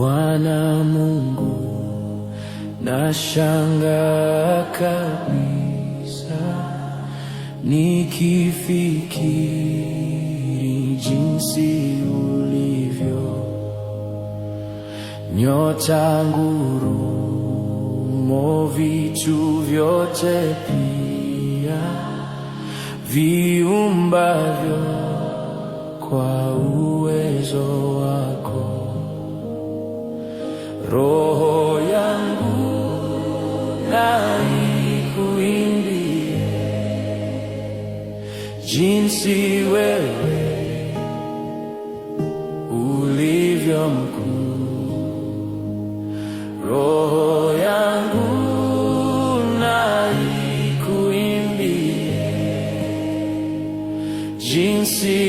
Bwana Mungu, nashangaa kabisa nikifikiri jinsi ulivyo, nyota, ngurumo, vitu vyote pia viumbavyo kwa uwezo wako. Roho yangu na ikuimbie jinsi wewe ulivyo mkuu. Roho yangu na ikuimbie jinsi